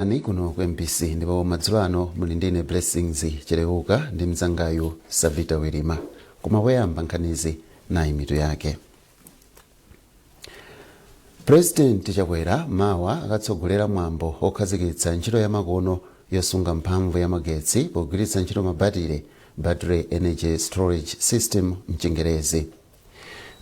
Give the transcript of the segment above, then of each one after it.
Ani kuno ku MBC ndipo madzulo ano muli ndine Blessings Chereuka ndi mzangayu Savita Werima. Koma poyamba nkhanizi nayi mitu yake. President Chakwera mawa akatsogolera mwambo okhazikitsa ntchito ya makono yosunga mphamvu ya magetsi pogwiritsa ntchito mabatire battery energy storage system mchingerezi.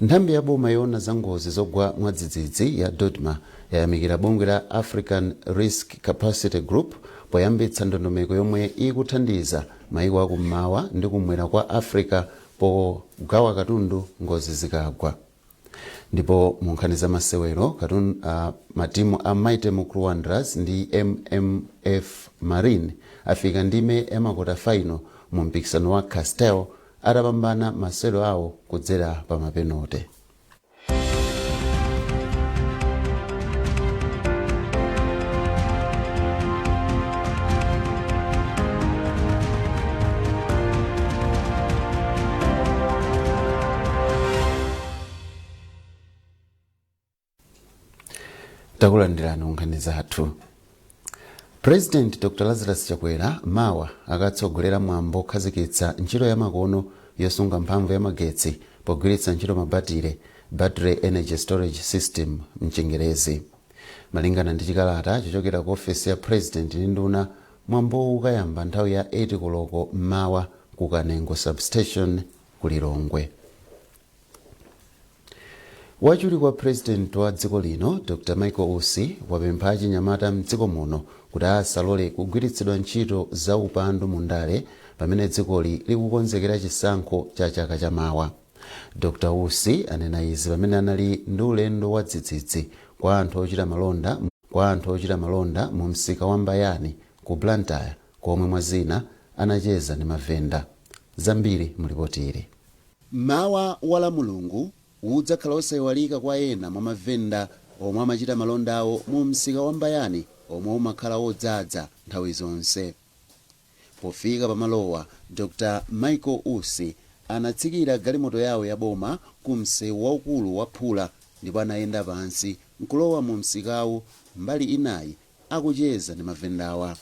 Nthambi ya boma yona za ngozi zogwa mwadzidzidzi ya Dodma yayamikira bungwe la African Risk Capacity Group poyambitsa ndondomeko yomwe ikuthandiza mayiko akummawa ndi kumwera kwa Africa pogawa katundu ngozi zikagwa. Ndipo mu nkhani za masewero matimu a Mighty Mukulu Wanderers ndi MMF Marine afika ndime ya makota final mu mpikisano wa Castel atapambana masewero awo kudzera pa mapenote. Takulandirani nkhani zathu. President Dr. Lazarus Chakwera mawa akatsogolera mwambo okhazikitsa ntchito ya makono yosunga mphamvu ya magetsi pogwiritsa ntchito mabatire battery energy storage system mchingerezi. Malingana ndi chikalata chochokera ku ofesi ya President ndi nduna, mwambo ukayamba nthawi ya 8 koloko mmawa ku Kanengo substation ku Lilongwe. Wachuli kwa President wa dziko lino Dr. Michael Usi wapempha achinyamata mdziko muno kuti asalole kugwiritsidwa ntchito za upandu mu ndale pamene dzikoli likukonzekera chisankho cha chaka chamawa. Dr. Usi anena izi pamene anali ndi ulendo wa dzidzidzi kwa anthu ochita malonda mu msika wa Mbayani ku Blantyre komwe mwazina anacheza ndi mavenda. Zambiri mulipotire. Mawa wala mulungu udzakhala osayiwalika kwa ena mwa mavenda omwe amachita malonda awo mu msika wa Mbayani omwe umakhala wodzaza nthawi zonse. Pofika pamalowa, Dr. Michael Usi anatsikira galimoto yawo ya boma ku msewu waukulu wa Phula ndipo anayenda pansi nkulowa mu msikawu mbali inayi akucheza ndi mavendawa.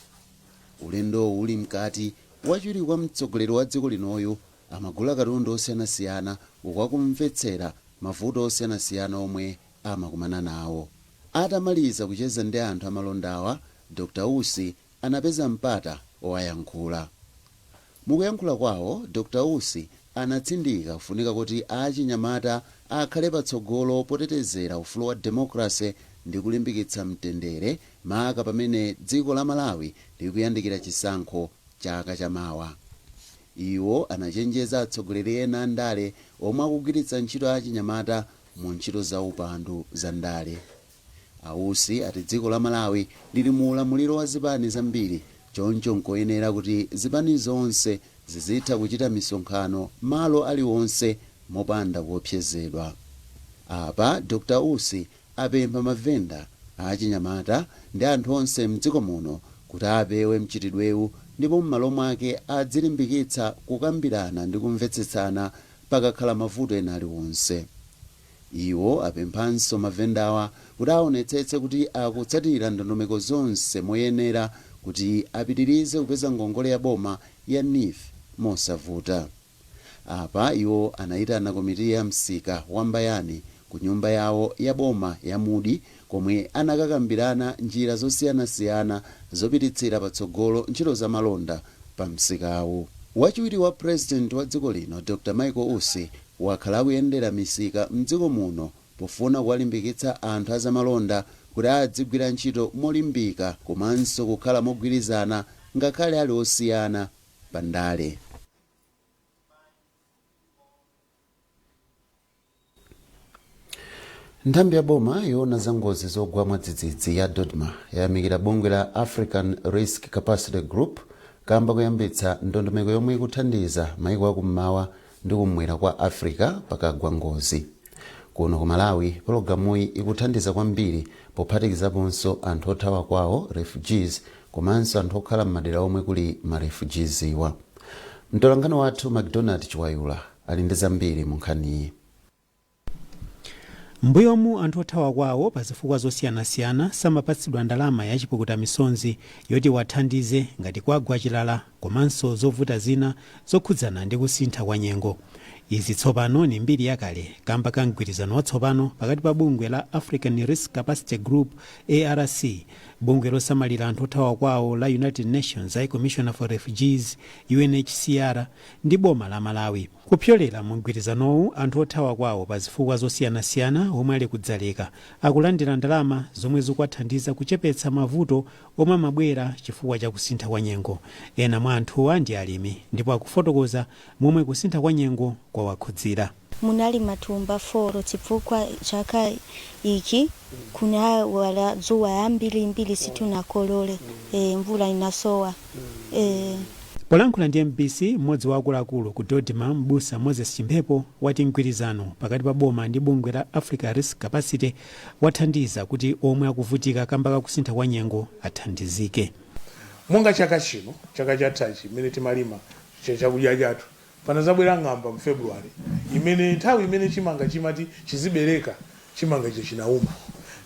Ulendo uli mkati wachuli kwa mtsogoleri wa dziko linoyu amagula katundu osiyanasiyana ukwakumvetsera mavuto osiyanasiyana omwe amakumana nawo. Atamaliza kucheza ndi anthu amalondawa, Dr. Usi anapeza mpata owayankhula. Mukuyankhula kwawo, Dr. Usi anatsindika kufunika kuti achinyamata akhale patsogolo potetezera ufulu wa demokrasi ndi kulimbikitsa mtendere maka pamene dziko la Malawi likuyandikira chisankho chaka chamawa. Iwo anachenjeza atsogoleri ena a ndale omwe akugwiritsa ntchito achinyamata mu ntchito za upandu za ndale. Ausi ati dziko la Malawi lili mu ulamuliro wa zipani zambiri, choncho nkoyenera kuti zipani zonse zizitha kuchita misonkhano malo aliwonse mopanda kuopsezedwa. Apa Dr. Usi apempha mavenda achinyamata ndi anthu onse mdziko muno kuti apewe mchitidwewu ndipo m'malo mwake adzilimbikitsa kukambirana ndi kumvetsetsana pakakhala mavuto ena aliwonse. Iwo apemphanso mavendawa kuti aonetsetse kuti akutsatira ndondomeko zonse moyenera kuti apitirize kupeza ngongole ya boma ya NIF mosavuta. Apa iwo anayitana komiti ya msika wa Mbayani ku nyumba yawo ya boma ya Mudi komwe anakakambirana njira zosiyanasiyana zopititsira patsogolo ntchito za malonda pa msikawu. Wachiwiri wa President wa dziko lino Dr. Michael Usi wakhala akuyendera misika mdziko muno pofuna kuwalimbikitsa anthu azamalonda kuti adzigwira ntchito molimbika komanso kukhala mogwirizana ngakhale ali osiyana pa ndale. Nthambi ya boma yona za ngozi zogwa mwadzidzidzi ya Dodma yayamikira bungwe la African Risk Capacity Group kamba kuyambitsa ndondomeko yomwe ikuthandiza mayiko akummawa ndi kumwera kwa Africa pakagwa ngozi. Kuno ku Malawi pologalamuyi ikuthandiza kwambiri pophatikizaponso anthu othawa kwawo refugees komanso anthu okhala m'madera omwe kuli ma refugees iwa. Mtolangano wathu McDonald Chiwayula ali ndi zambiri mu nkhaniyi. mbuyomu anthu othawa kwawo pa zifukwa zosiyanasiyana samapatsidwa ndalama yachipukuta misonzi yoti wathandize ngati kwagwa chilala komanso zovuta zina zokhudzana ndi kusintha kwa nyengo. Izi tsopano ni mbiri yakale kamba ka mgwirizano watsopano pakati pa bungwe la African Risk Capacity Group ARC, bungwe losamalira anthu othawa kwawo la United Nations High Commissioner for Refugees UNHCR ndi boma la Malawi. Kupyolera mu mgwirizanowu anthu othawa kwawo pa zifukwa zosiyanasiyana omwe ali kudzaleka akulandira ndalama zomwe zikuwathandiza kuchepetsa mavuto omwe amabwera chifukwa cha kusintha kwa nyengo. Ena mwa anthuwa ndi alimi ndipo akufotokoza momwe kusintha kwa nyengo kwawakhudzira. Munali matumba foro chifukwa chaka iki kuna wala zuwa yambiri situnakolole mvula inasowa. Polankhula ndi MBC, mmodzi wa akuluakulu ku Dodoma Mbusa Moses Chimphepo wati mgwirizano pakati pa boma ndi bungwe la Africa Risk Capacity wathandiza kuti omwe akuvutika kamba ka kusintha kwa nyengo athandizike. Monga chaka chino, chaka chathachi imene timalima chakudya chathu panazabwera ng'amba mu February imene nthawi imene chimanga chimati chizibereka chimanga icho chinauma.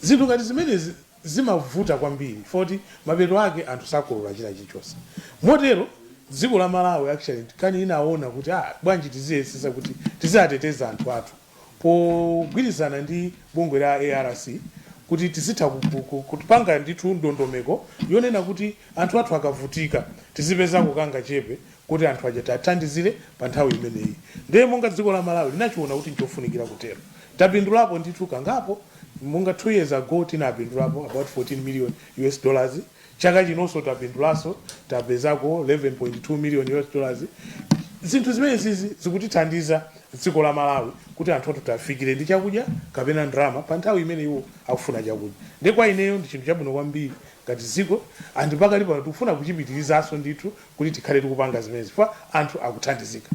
Zinthu ngati zimene zimavuta kwambiri foti mapeto ake anthu sakolola china chilichonse. Motero dziko la Malawi actually kani inaona kuti bwanji tiziyesesa kuti tizateteza anthu athu pogwirizana ndi bungwe la ARC kuti tizitha kupanga ndithu ndondomeko yonena kuti anthu athu akavutika tizipeza kukanga chepe kuti anthu aja athandizire pa nthawi imeneyi. Ndiye monga dziko la Malawi linachiona kuti nchofunikira kutero. Tapindulapo ndithu kangapo monga 2 years ago tinapindulapo about 14 million US dollars. Chaka chinonso tapindulaso tapezako 11.2 million US dollars. Zinthu zimene zizi zikutithandiza dziko la Malawi kuti anthu athu tafikire ndi chakudya kapena ndalama pa nthawi imene iwo akufuna chakudya. Ndiye kwa ineyo ndi chinthu chabwino kwambiri ngati dziko andipakali pano tikufuna kuchipitirizaso ndithu kuti tikhale tikupanga zimenezi fa anthu akuthandizika.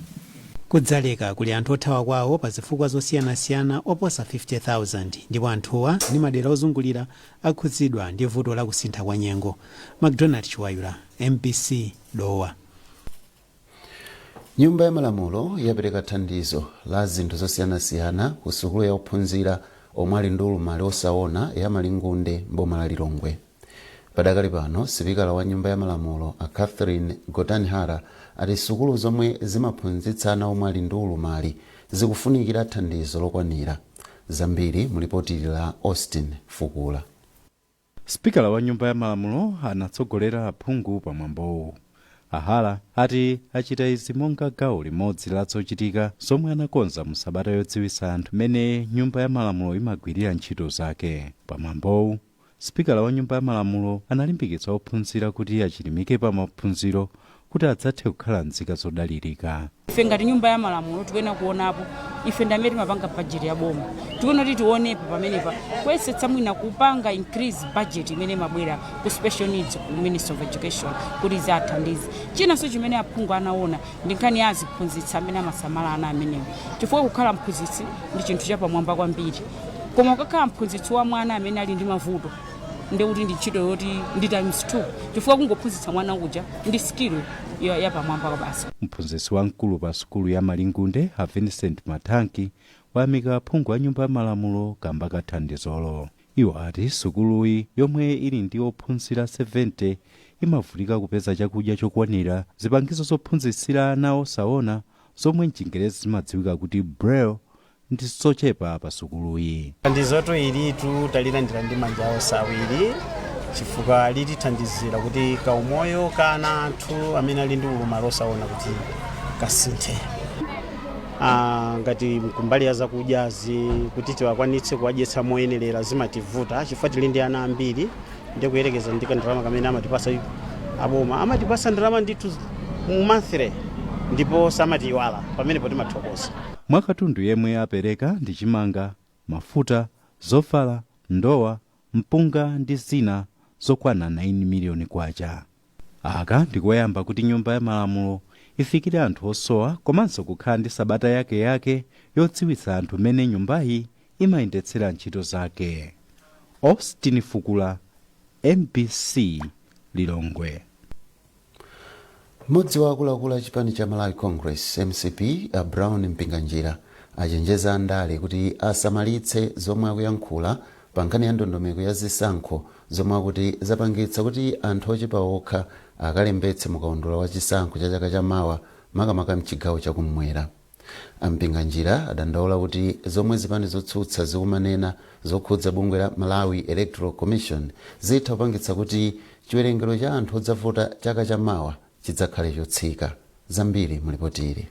Kudzaleka kuli anthu othawa kwawo pa zifukwa zosiyanasiyana oposa 50,000 ndipo anthuwa ndi madera ozungulira akhudzidwa ndi vuto la kusintha kwa nyengo. McDonald Chiwayula, MBC, Dowa. Nyumba ya Malamulo yapereka thandizo la zinthu zosiyanasiyana ku sukulu ya ophunzira omwe ali ndi ulumali osaona ya Malingunde mboma la Lilongwe. Padakali pano sipikala wa Nyumba ya Malamulo a Catherine Gotanhara ati sukulu zomwe zimaphunzitsa ana omwe ali ndi ulumali zikufunikira thandizo lokwanira. Zambiri mulipoti la Austin Fukula. Spikala wa Nyumba ya Malamulo anatsogolera aphungu pa mwambowu. Ahala ati achita izi monga gawo limodzi la zochitika zomwe anakonza mu sabata yodziwitsa anthu mene Nyumba ya Malamulo imagwirira ntchito zake. Pa mwambowu Spikala wa Nyumba ya Malamulo analimbikitsa ophunzira kuti achilimike pa maphunziro kuti adzathe kukhala nzika zodalirika. Ife ngati Nyumba ya Malamulo tikuyena kuonapo ife ndamene timapanga bajeti ya boma. Tikuyena kuti tionepo pamenepa kuyesetsa mwina kupanga increase budget imene mabwera ku special needs ku Ministry of Education kuti zathandize. Chinanso chimene aphungu anaona ndi nkhani ya aziphunzitsi amene amasamala ana amenewo. Chifukwa kukhala mphunzitsi ndi chinthu chapamwamba kwambiri. Koma ukakhala mphunzitsi wa mwana amene ali ndi mavuto ndi kuti ndi ntchito yoti ndi times 2 chifukwa kungophunzitsa mwana uja ndi skill ya pamwamba kwa basi. Mphunzitsi wamkulu pa sukulu ya Malingunde a Vincent Matanki wayamika aphungu a Nyumba ya Malamulo kamba ka thandizolo. Iwo ati sukuluyi yomwe ili ndi ophunzira 70 imavutika kupeza chakudya chokwanira, zipangizo zophunzitsira ana osaona zomwe m'Chingerezi zimadziwika kuti braille ndi zochepa pa sukuluyi. Thandizoto ilitu talilandira ndi manja awiri chifukwa litithandizira kuti kaumoyo kana anthu amene ali ndi ulumali osaona kuti kasinthe. Ngati mkumbali ya zakudyazi kuti tiwakwanitse kuwadyetsa moyenerera zimativuta chifukwa tili ndi ana ambiri ndi kuyerekeza ndi ndalama kamene amatipasa aboma. Amatipasa ndalama ndithu monthly ndipo samatiwala pamenepo timathokoza. Mwakatundu yemwe apereka ndi chimanga, mafuta, zovala, ndowa, mpunga ndi zina zokwana 9 miliyoni kwacha. Aka ndikoyamba kuti Nyumba ya Malamulo ifikire anthu osowa komanso kukhala ndi sabata yake yodziwitsa anthu mene nyumbayi imayendetsera ntchito zake. Austin Fukula, MBC, Lilongwe. Mmodzi wa akuluakulu a chipani cha Malawi Congress MCP a Brown Mpinganjira achenjeza andale kuti asamalitse zomwe akuyankhula pa nkhani ya ndondomeko ya zisankho zomwe akuti zapangitsa kuti anthu ochepa okha akalembetse mukaundula wa chisankho cha chaka chamawa makamaka mchigawo chakummwera. ampinganjira adandaula kuti zomwe zipani zotsutsa zikumanena zokhudza bungwe la Malawi Electoral Commission zitha kupangitsa kuti chiwerengero cha anthu odzavota chaka chamawa chidzakhale chotsika. Zambiri mulipotiri.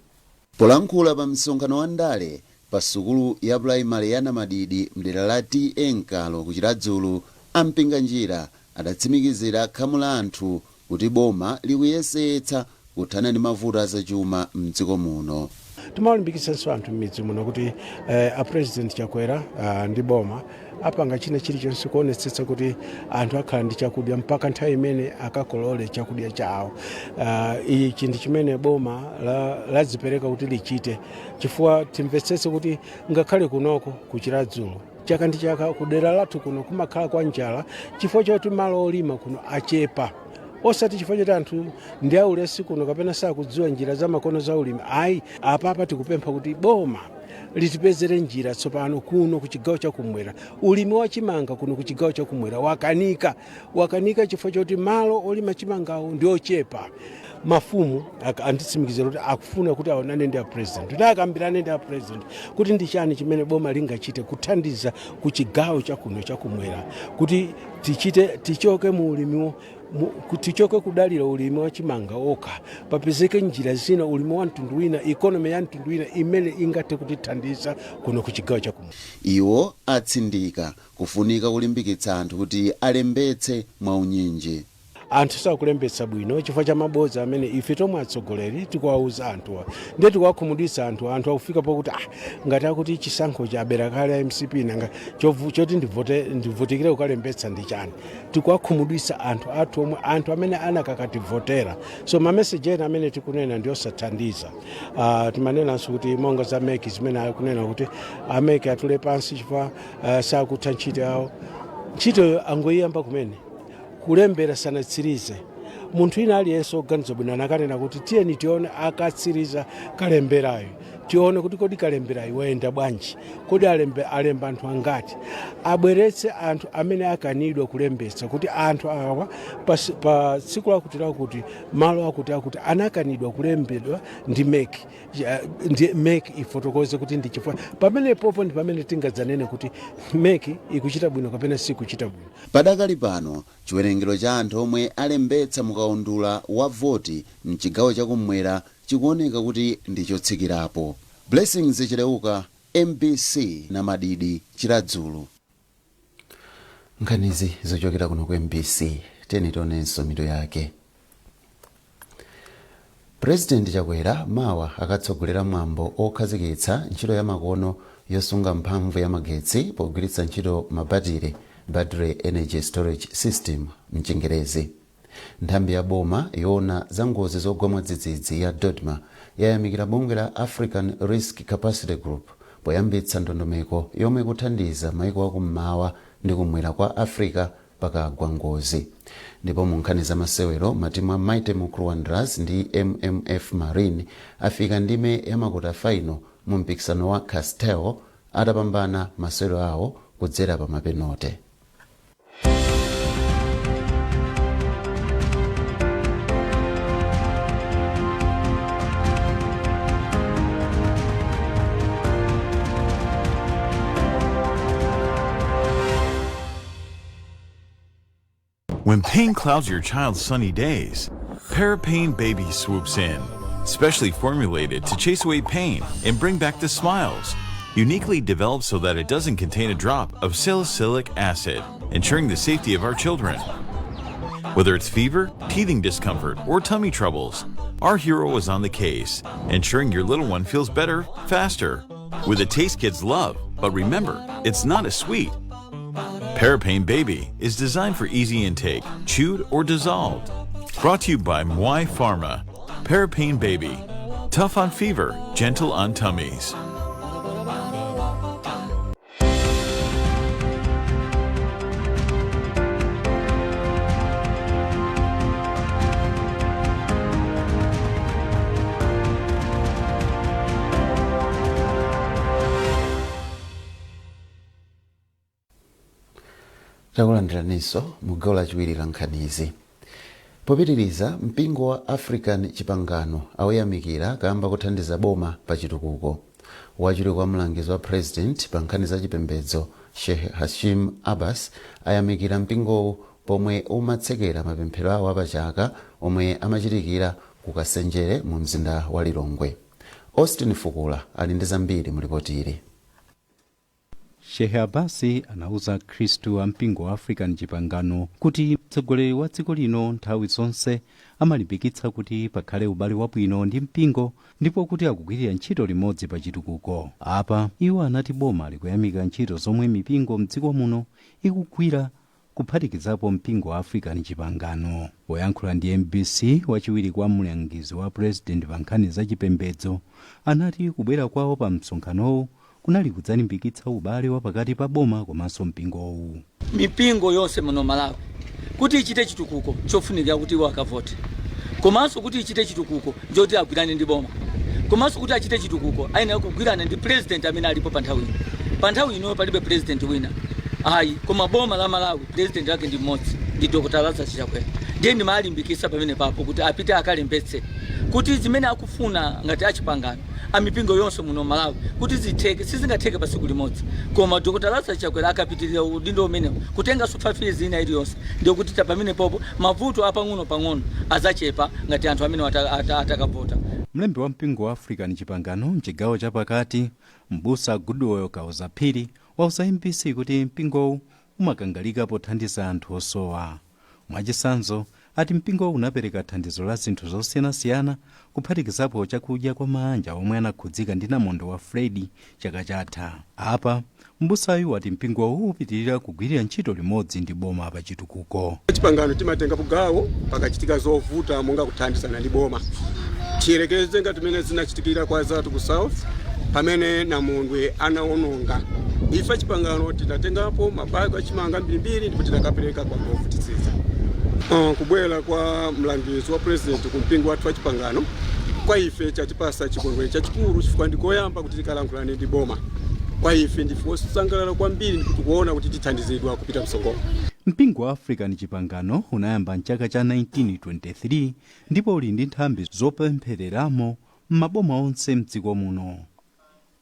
Polankhula pa msonkhano wa ndale pa sukulu ya primary ya Namadidi mdera la TN Nkalo ku Chiradzulu, ampinganjira adatsimikizira khamu la anthu kuti boma likuyesetsa kuthana ndi mavuto azachuma mdziko muno. Timalimbikitsanso anthu m'midzi muno kuti a President Chakwera ndi boma apanga china chilichonse kuonetsetsa kuti anthu akhala ndi chakudya mpaka nthawi imene akakolole chakudya chawo. Ichi ndi chimene boma ladzipereka kuti lichite, chifukwa timvetsetse kuti ngakhale kunoko ku Chiradzulu chaka ndi chaka kudera lathu kuno kumakhala kwa njala chifukwa choti malo olima kuno achepa. Osati chifukwa choti anthu ndi aulesi kuno kapena sakudziwa njira za makono za ulimi. Ayi, apapa tikupempha kuti boma litipezere njira tsopano kuno ku chigawo chakumwera. Ulimi wa chimanga kuno ku chigawo chakumwera wakanika chifukwa choti malo olima chimangawo ndi ochepa. Mafumu anditsimikizira kuti akufuna kuti aonane ndi a president, kuti akambirane ndi a president kuti ndi chani chimene boma lingachite kuthandiza ku chigawo chakuno chakumwera kuti tichoke mu ulimiwo, tichoke kudalira ulimi wa chimanga okha, papezeke njira zina ulimi wa mtundu wina, ikonomi ya mtundu wina imene ingathe kutithandiza kuno ku chigawo chakumwera. Iwo atsindika kufunika kulimbikitsa anthu kuti alembetse mwaunyinji. Anthu sakulembetsa bwino chifukwa cha mabodza amene ife tomwe atsogoleri tikuwauza anthuwa, ndiye tikuwakhumudwitsa anthu akufika pokuti ngati akuti chisankho chabera kale MCP nanga choti ndivotekire kukalembetsa ndi chani. Tikuwakhumudwitsa anthu athu omwe, anthu amene anakakativotera. So mameseji ena amene tikunena ndi osathandiza. Timanenanso kuti monga za meki zimene akunena kuti ameki atule pansi chifukwa sakutha ntchito yawo. Ntchito angoyiyamba kumene kulembera sanatsirize. Munthu ina aliyense oganiza bwino anakanena kuti tiyeni tione akatsiriza kalemberayo, tione kuti kodi kalemberayo wayenda bwanji, kodi alemba anthu angati, abweretse anthu amene akanidwa kulembetsa kuti anthu awa pa tsiku lakutira kuti malo akuti anakanidwa kulembedwa ndi meki ifotokoze kuti ndi chifukwa. Pamene popo ndi pamene tingadzanene kuti meki ikuchita bwino kapena sikuchita bwino. Padakali pano chiwerengero cha anthu omwe alembetsa mukaundula wa voti mchigawo chakumwera chikuoneka kuti ndi chotsikirapo. Blessings Chileuka, MBC Namadidi, Chiradzulu. Nkhanizi zochokera kuno ku MBC, tionenso mitu yake. President Chakwera mawa akatsogolera mwambo okhazikitsa ntchito ya makono yosunga mphamvu ya magetsi pogwiritsa ntchito mabatire, battery energy storage system mchingerezi. Nthambi ya boma yoona za ngozi zogwa mwadzidzidzi ya DODMA yayamikira bungwe la African Risk Capacity Group poyambitsa ndondomeko yomwe kuthandiza maiko akummawa ndi kumwera kwa Africa pakagwa ngozi. Ndipo mu nkhani za masewero matimu a Mighty Mukulu Wanderers ndi MMF Marine afika ndime ya makota final mu mpikisano wa Castel atapambana masewero awo kudzera pa mapenote. When pain clouds your child's sunny days, Parapain Baby swoops in, specially formulated to chase away pain and bring back the smiles. Uniquely developed so that it doesn't contain a drop of salicylic acid, ensuring the safety of our children. Whether it's fever, teething discomfort, or tummy troubles, our hero is on the case, ensuring your little one feels better, faster, with a taste kids love. But remember, it's not as sweet. Parapain Baby is designed for easy intake, chewed or dissolved. Brought to you by Mwai Pharma. Parapain Baby. Tough on fever, gentle on tummies. takulandiraninso mu gawo lachiwiri la nkhanizi. Popitiriza, mpingo wa African Chipangano awuyamikira kamba kuthandiza boma pa chitukuko. Wachiwiri kwa mlangizi wa president pa nkhani za chipembedzo Sheikh Hashim Abbas ayamikira mpingowu pomwe umatsekera mapemphero awo apachaka omwe amachitikira ku Kasenjere mu mzinda wa Lilongwe. Austin Fukula ali ndi zambiri mu ripoti ili. Sheikh Abbas anauza Khristu a mpingo wa African Chipangano kuti mtsogoleri wa dziko lino nthawi zonse amalimbikitsa kuti pakhale ubale wabwino ndi mpingo ndipo kuti akugwirira ntchito limodzi pa chitukuko. Apa iwo anati boma likuyamika ntchito zomwe mipingo mdziko muno ikugwira kuphatikizapo mpingo wa African Chipangano. Poyankhula ndi MBC, wachiwiri kwa mlangizi wa president pa nkhani za chipembedzo anati kubwera kwawo pa msonkhanowu kunali kudzalimbikitsa ubale wa pakati pa boma komanso mpingowu. Mipingo yonse muno Malawi kuti ichite chitukuko chofunikira kuti iwo akavote, komanso kuti ichite chitukuko njoti agwirane ndi boma, komanso kuti achite chitukuko ayenera kugwirana ndi president amene alipo pa nthawi ino. Pa nthawi ino palibe president wina ayi, koma boma la Malawi president wake ndi mmodzi, ndi Dr. Lazarus Chakwera. Ndiye ndimalimbikitsa pamene papo kuti apite akalembetse kuti zimene akufuna ngati achipangano amipingo yonse muno Malawi kuti zitheke, sizingatheke pa tsiku limodzi, koma Dr. Lazarus Chakwera akapitirira udindo umene kutenga sufafiri ina iliyonse, ndio kuti pamene popo mavuto apang'ono azachepa ngati anthu amene atakavota. Mlembi wa mpingo wa African Chipangano mchigawo chapakati Mbusa Goodwill Kauzaphiri wauza MBC kuti mpingowu umakangalika pothandiza anthu osowa. Mwachisanzo ati mpingo unapereka thandizo la zinthu zosiyanasiyana kuphatikizapo chakudya kwa manja omwe anakhudzika ndi namondwe wa Freddy chaka chatha. Apa mbusayu wati mpingo upitirira kugwirira ntchito limodzi ndi boma pa chitukuko. Chipangano timatenga gawo pakachitika zovuta monga kuthandizana ndi boma. Tiyerekeze ngati zimene zinachitikira kwa zathu ku South pamene namondwe anaononga. Ife chipangano tinatengapo mabaki achimanga mbirimbiri ndipo tinakapereka kwa ovutitsitsa. Kubwera kwa mlangizi wa president ku mpingo wathu wa chipangano kwa ife chatipasa chikondwerero chachikulu chifukwa ndikoyamba kuti tikalankhulane ndi boma. Kwa ife ndifosangalala kwambiri ndi kuona kuti tithandizidwa kupita msongolo. Mpingo wa African Chipangano unayamba mchaka cha 1923 ndipo uli ndi nthambi zopemphereramo m'maboma onse mdziko muno.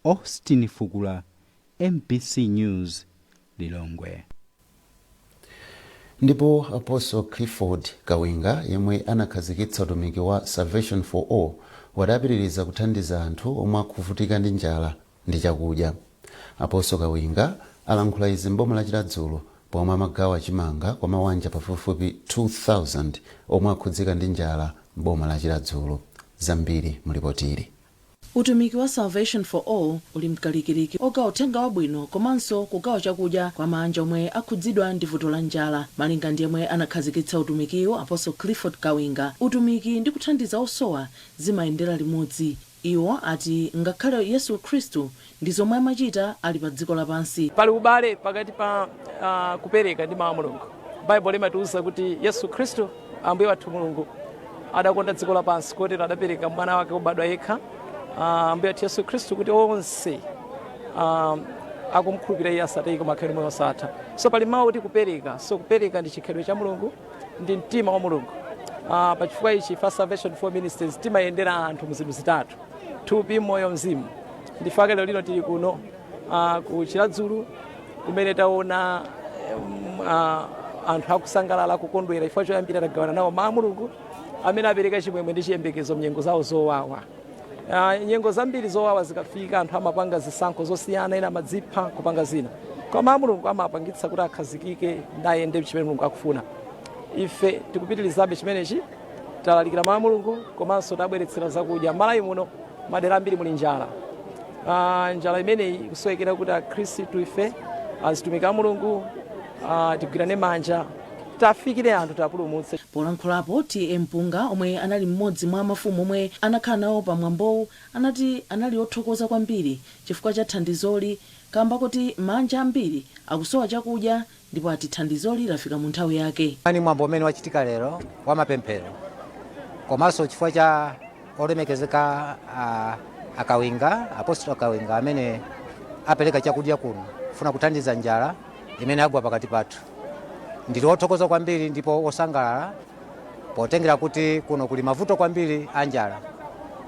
Austin Fukula, MBC News, Lilongwe. Ndipo Apostle Clifford Kawinga yemwe anakhazikitsa utumiki wa Salvation for All wadapitiriza kuthandiza anthu omwe akuvutika ndi njala ndi chakudya. Apostle Kawinga alankhula izi mboma la Chiladzulo pomwe amagawa chimanga kwa mabanja pafupifupi 2000 omwe akhudzika ndi njala mboma la Chiladzulo. Zambiri mulipotiri. Utumiki wa Salvation for All uli mkalikiliki ogawa uthenga wabwino komanso kugawa chakudya kwa manja omwe akhudzidwa ndi vuto la njala. Malinga ndi yemwe anakhazikitsa utumikiwo Apostle Clifford Kawinga, utumiki ndi kuthandiza osowa zimayendera limodzi. Iwo ati ngakhale Yesu Khristu ndi zomwe amachita ali pa dziko lapansi. Pali ubale pakati pa kupereka ndi mawu a Mulungu. Bible limatiuza kuti Yesu Khristu ambuye wathu Mulungu adakonda dziko lapansi kotero adapereka mwana wake wobadwa yekha, ambuye athu Yesu Khristu, kuti onse akumkhulupirira iye asathe kumakhala moyo osatha. So pali mawu kuti kupereka, so kupereka ndi chikhalidwe cha Mulungu, ndi mtima wa Mulungu. Pa chifukwa ichi fa Salvation for Ministries timayendera anthu mzinthu zitatu: thupi, moyo, mzimu. Ndifake lero lino tili kuno ku Chiladzulo kumene taona anthu akusangalala kukondwera chifukwa choyambira tagawana nawo mawu a Mulungu amene apereka chimwemwe ndi chiyembekezo mnyengo zawo zowawa. Nyengo zambiri zowawa zikafika anthu amapanga zisankho zosiyana, ena amadzipha kupanga zina. Koma mawu a Mulungu amapangitsa kuti akhazikike ndayende chimene Mulungu akufuna. Ife tikupitirizabe chimenechi, talalikira mawu a Mulungu komanso tabweretsera zakudya. Malawi muno madera ambiri muli njala. Njala imeneyi kusowekera kuti akhristu ife azitumiki a Mulungu tigwirane manja tafikire anthu tapulumutse. Polankhulapo TM Mpunga omwe anali mmodzi mwa mafumu omwe anakhala nawo pa mwambowu anati anali othokoza kwambiri chifukwa cha thandizoli, kamba kuti manja ambiri akusowa chakudya ndipo ati thandizoli lafika mu nthawi yake. Ani mwambo umene wachitika lero wa mapemphero komanso chifukwa cha olemekezeka Akawinga, Apostle Kawinga amene apereka chakudya kuno funa kuthandiza njala imene agwa pakati pathu. ndili othokoza kwambiri ndipo osangalala potengera kuti kuno kuli mavuto kwambiri anjala,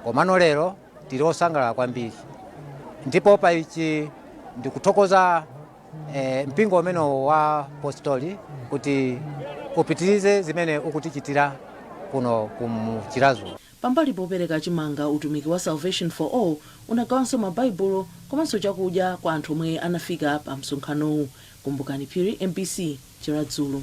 komano lero tili osangalala kwambiri. Ndipo pa ichi ndikuthokoza mpingo umene wa apostoli kuti upitirize zimene ukutichitira kuno kumchirazo. Pambali popereka chimanga, utumiki wa Salvation for All unagawanso mabaibulo komanso chakudya kwa anthu omwe anafika pa msonkhanowu. Kumbukani Phiri, MBC Chiradzulo.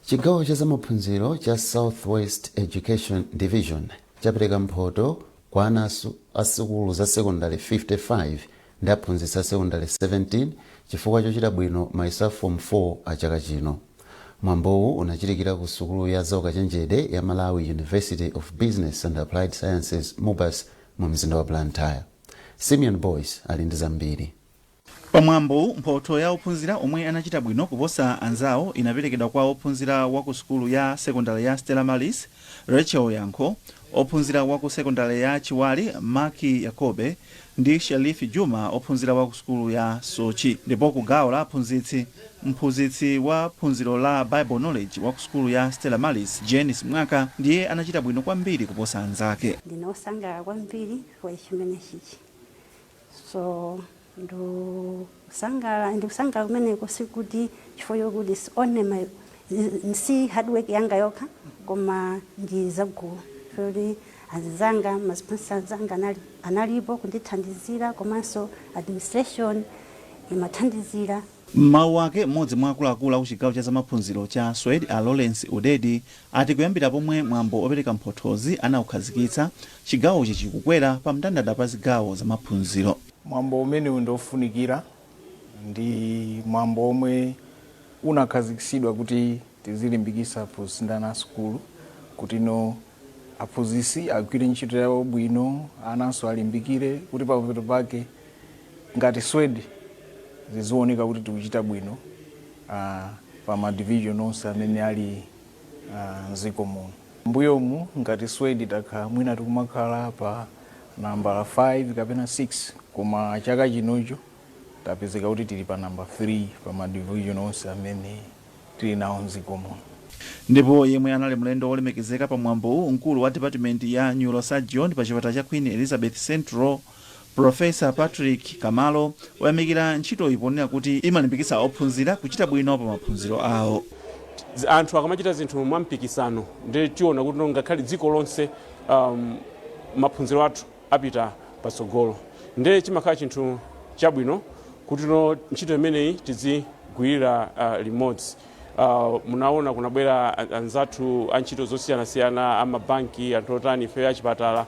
Chigawo cha zamaphunziro cha Southwest Education Division chapereka mphoto kwa ana asukulu za sekondari 55 ndi aphunzitsi a sekondari 17 chifukwa chochita bwino mayeso a form 4 a chaka chino. Mwambowu unachitikira ku sukulu ya zaukachenjede ya Malawi University of Business and Applied Sciences MUBAS mu mzinda wa Blantyre. Simeon Boyce ali ndi zambiri. Pamwambo mphoto ya ophunzira omwe anachita bwino kuposa anzawo inaperekedwa kwa ophunzira wa ku sukulu ya sekondari ya Stella Maris Rachel Yankho, ophunzira wa ku sekondari ya Chiwali Maki Yakobe ndi Sharifi Juma, ophunzira wa ku sukulu ya Sochi. Ndipo ku gawo la mphunzitsi wa phunziro la Bible Knowledge wa ku sukulu ya Stella Maris Janice Mwaka ndiye anachita bwino kwambiri kuposa anzake. Ndinosangalala kwambiri kwa chimene chichi. So ndikusangala kumeneko sikuti chifukwa chokuti only si hard work yanga yokha koma ndi zagulu kuti azizanga masponsa zanga analipo kundithandizira komanso administration imathandizira. Mawu ake mmodzi mwa akuluakulu ku chigawo cha zamaphunziro cha Swede a Lawrence Udedi ati kuyambira pomwe mwambo opereka mphothozi anaukhazikitsa chigawochi chikukwera pa mndandanda pa zigawo zamaphunziro. Mwambo umene undofunikira ndi mwambo omwe unakhazikitsidwa kuti tizilimbikitsa aphunzitsi a sukulu kuti aphunzitsi agwire ntchito yawo bwino, ananso alimbikire kuti papeto pake ngati Swede zizioneka kuti tikuchita bwino pa madivision onse amene ali mdziko muno. Mbuyomu ngati Swede takhala mwina tikumakhala pa nambala 5 kapena 6, koma chaka chinocho tapezeka kuti tili pa namba 3 pa madivision onse amene tili nawo mdziko muno. Ndipo yemwe anali mlendo olemekezeka pa mwambowu mkulu wa department ya neurosurgeon pa chipatala cha Queen Elizabeth Central Professor Patrick Kamalo wayamikira ntchito iponera kuti imalimbikitsa ophunzira kuchita bwino pa maphunziro awo. Anthu akamachita zinthu mwampikisano ndi tiona kuti ngakhale dziko lonse maphunziro athu apita patsogolo. Ndiye chimakhala chinthu chabwino kuti ntchito imeneyi tizigwirira limodzi. Munaona kunabwera anzathu a ntchito zosiyanasiyana, amabanki, anthu otani, ife achipatala.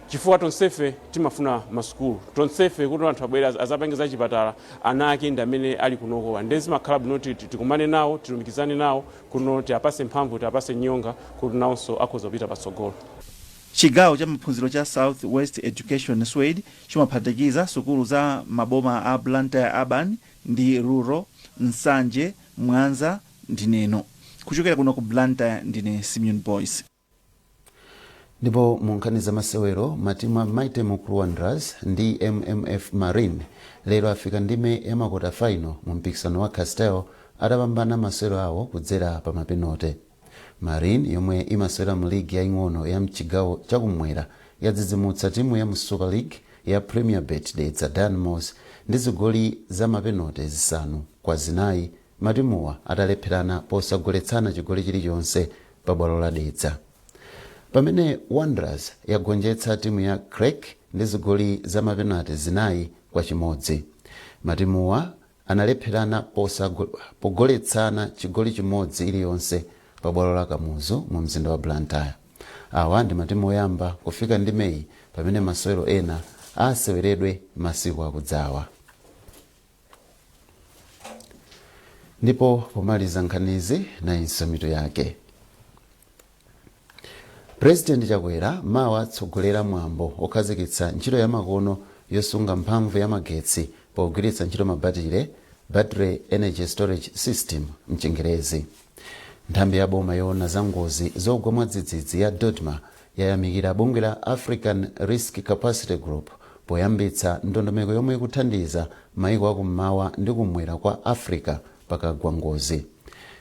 Chifukwa tonsefe timafuna masukulu, tonsefe kuti anthu abwera azapangiza chipatala ana ake ndi amene ali kunokowa. Ndiye zimakhala bwino tikumane nawo, tilumikizane nawo kuti apase mphamvu, apase nyonga kuti nawonso akhoza kupita patsogolo. Chigawo cha maphunziro cha Southwest Education Swede chimaphatikiza sukulu za maboma a Blantyre Urban ndi Rural, Nsanje, Mwanza ndi Neno. Kuchokera kuno ku Blantyre ndine Simeon Boyce. Ndipo munkhani za masewero matimu a Mighty Mukulu Wanderers ndi MMF Marine lero afika ndime ya makota final mu mpikisano wa Castel atapambana masewero awo kudzera pa mapenote. Marine yomwe imasewera mu ligi yaing'ono ya mchigawo chakumwera yadzidzimutsa timu ya mu Super League ya Premier Bet Dedza Dynamos ndi zigoli za mapenote zisanu kwa zinayi, matimuwa atalepherana posagoletsana chigoli chilichonse pa bwalo la Dedza. Pamene Wanderers yagonjetsa timu ya Craig ndi zigoli za mapenati zinayi kwa chimodzi. Matimuwa analepherana pogoletsana chigoli chimodzi iliyonse pa bwalo la Kamuzu mu mzinda wa Blantyre. Awa ndi matimu oyamba kufika ndimeyi pamene masewero ena aseweredwe masiku akudzawa. Ndipo pomaliza nkhanizi na insamito yake. President Chakwera mawa atsogolera mwambo okhazikitsa ntchito ya makono yosunga mphamvu ya magetsi pogwiritsa ntchito mabatire Battery Energy Storage System mchingerezi. Nthambi ya boma yoona za ngozi zogwa mwadzidzidzi ya Dodma yayamikira bungwe la African Risk Capacity Group poyambitsa ndondomeko yomwe ikuthandiza maiko akummawa ndi kumwera kwa Africa pakagwa ngozi.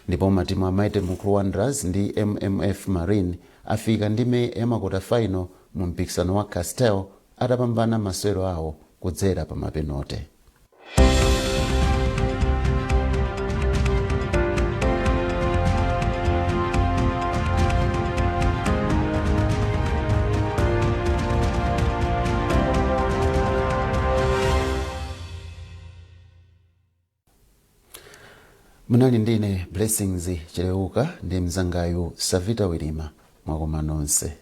Ndipo matimu a Mighty Mukulu Wanderers ndi MMF Marine afika ndime ya makota final mu mpikisano wa Castel atapambana masewero awo kudzera pa mapenote. Munali ndine Blessings Chileuka ndi mzangayu Savita Wilima. Mwakoma nonse.